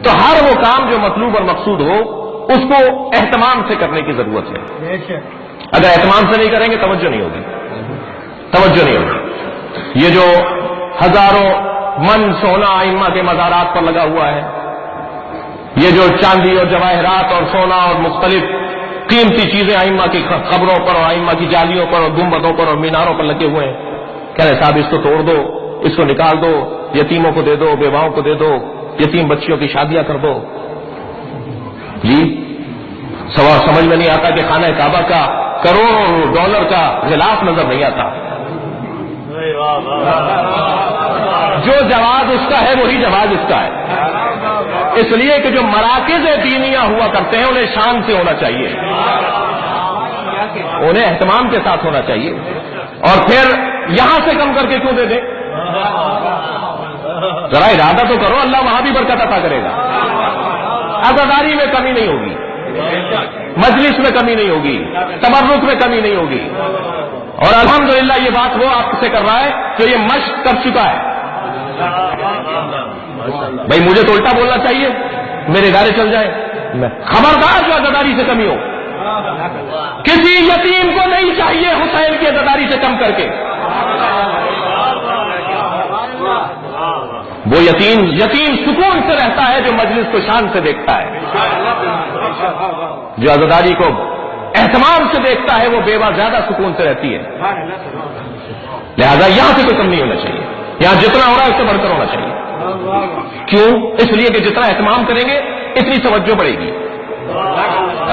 تو ہر وہ کام جو مطلوب اور مقصود ہو اس کو اہتمام سے کرنے کی ضرورت ہے. اگر اہتمام سے نہیں کریں گے توجہ نہیں ہوگی. یہ جو ہزاروں من سونا ائمہ کے مزارات پر لگا ہوا ہے، یہ جو چاندی اور جواہرات اور سونا اور مختلف قیمتی چیزیں ائمہ کی قبروں پر اور ائمہ کی جالیوں پر اور گنبدوں پر اور میناروں پر لگے ہوئے ہیں، کہہ رہے صاحب اس کو توڑ دو، اس کو نکال دو، یتیموں کو دے دو، بیواؤں کو دے دو، یتیم بچیوں کی شادیاں کر دو. جی سمجھ میں نہیں آتا کہ خانہ کعبہ کا کروڑوں ڈالر کا غلاف نظر نہیں آتا. جو جواز اس کا ہے وہی جواز اس کا ہے. اس لیے کہ جو مراکز دینیہ ہوا کرتے ہیں انہیں شان سے ہونا چاہیے، انہیں اہتمام کے ساتھ ہونا چاہیے. اور پھر یہاں سے کم کر کے کیوں دے دیں؟ ذرا ارادہ تو کرو، اللہ وہاں بھی برکت عطا کرے گا. عزاداری میں کمی نہیں ہوگی، مجلس میں کمی نہیں ہوگی، تبرک میں کمی نہیں ہوگی. اور الحمدللہ یہ بات وہ آپ سے کر رہا ہے جو یہ مشق کر چکا ہے. بھائی مجھے تو الٹا بولنا چاہیے، میرے ادارے چل جائیں. خبردار جو عزاداری سے کمی ہو، کسی یتیم کو نہیں چاہیے حسین کی عزاداری سے کم کر کے. وہ یتیم سکون سے رہتا ہے جو مجلس کو شان سے دیکھتا ہے. جو عزاداری کو اہتمام سے دیکھتا ہے وہ بیوہ زیادہ سکون سے رہتی ہے. لہذا یہاں سے کوئی کم نہیں ہونا چاہیے، یہاں جتنا ہو رہا ہے اس سے بڑھ کر ہونا چاہیے. کیوں؟ اس لیے کہ جتنا اہتمام کریں گے اتنی توجہ بڑھے گی.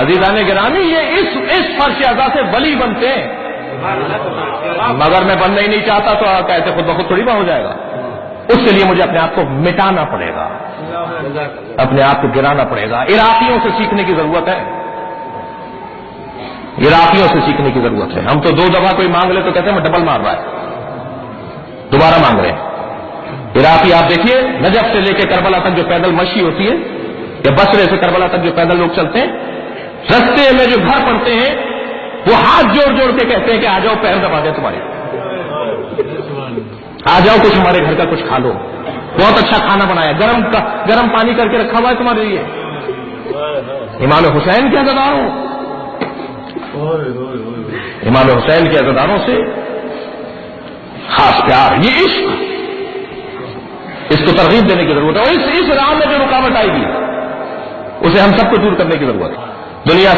عزیزان گرامی یہ اس فرش اعضا سے ولی بنتے ہیں، مگر میں بننا ہی نہیں چاہتا تو کہتے خود بخود تھوڑی بہت ہو جائے گا. اس کے لیے مجھے اپنے آپ کو مٹانا پڑے گا، اپنے آپ کو گرانا پڑے گا. عراقیوں سے سیکھنے کی ضرورت ہے، عراقیوں سے سیکھنے کی ضرورت ہے. ہم تو 2 دفعہ کوئی مانگ لے تو کہتے ہیں میں ڈبل مار رہا ہے، دوبارہ مانگ رہے ہیں. عراقی آپ دیکھیے نجف سے لے کے کربلا تک جو پیدل مشی ہوتی ہے، یا بصرے سے کربلا تک جو پیدل لوگ چلتے ہیں، رستے میں جو گھر پڑتے ہیں وہ ہاتھ جوڑ جوڑ کے کہتے ہیں کہ آ جاؤ پیر دبا دیں تمہارے، آ جاؤ کچھ ہمارے گھر کا کچھ کھا لو، بہت اچھا کھانا بنایا، گرم پانی کر کے رکھا ہوا ہے تمہارے لیے. امام حسین کے عزاداروں، امام حسین کے عزاداروں سے خاص پیار، یہ عشق، اس کو ترغیب دینے کی ضرورت ہے. اور اس راہ میں جو رکاوٹ آئے گی اسے ہم سب کو دور کرنے کی ضرورت ہے. دنیا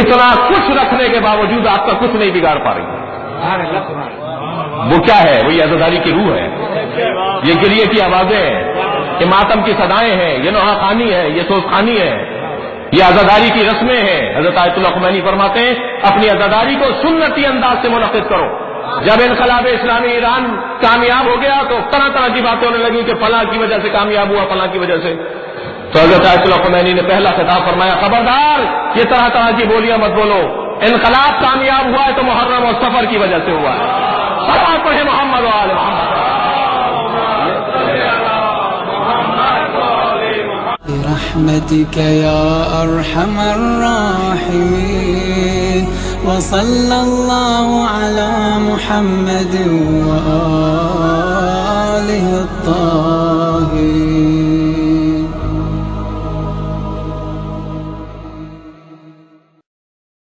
اتنا کچھ رکھنے کے باوجود آپ کا کچھ نہیں بگاڑ پا رہی. وہ کیا ہے؟ وہ یہ عزاداری کی روح ہے، یہ گریے کی آوازیں ہیں، یہ ماتم کی صدائیں ہیں، یہ نوحہ خوانی ہے، یہ سوز خوانی ہے، یہ عزاداری کی رسمیں ہیں. حضرت آیت اللہ خمینی فرماتے ہیں اپنی عزاداری کو سنتی انداز سے منعقد کرو. جب انقلاب اسلامی ایران کامیاب ہو گیا تو طرح طرح کی باتیں ہونے لگی کہ فلاں کی وجہ سے کامیاب ہوا، فلاں کی وجہ سے. تو حضرت آیت اللہ خمینی نے پہلا خطاب فرمایا خبردار یہ طرح طرح کی بولیاں مت بولو، انقلاب کامیاب ہوا ہے تو محرم اور سفر کی وجہ سے ہوا ہے. صلوات پڑھیں محمد و آل محمد. برحمتك يا أرحم الراحمين وصلى الله على محمد وآله الطاهرين.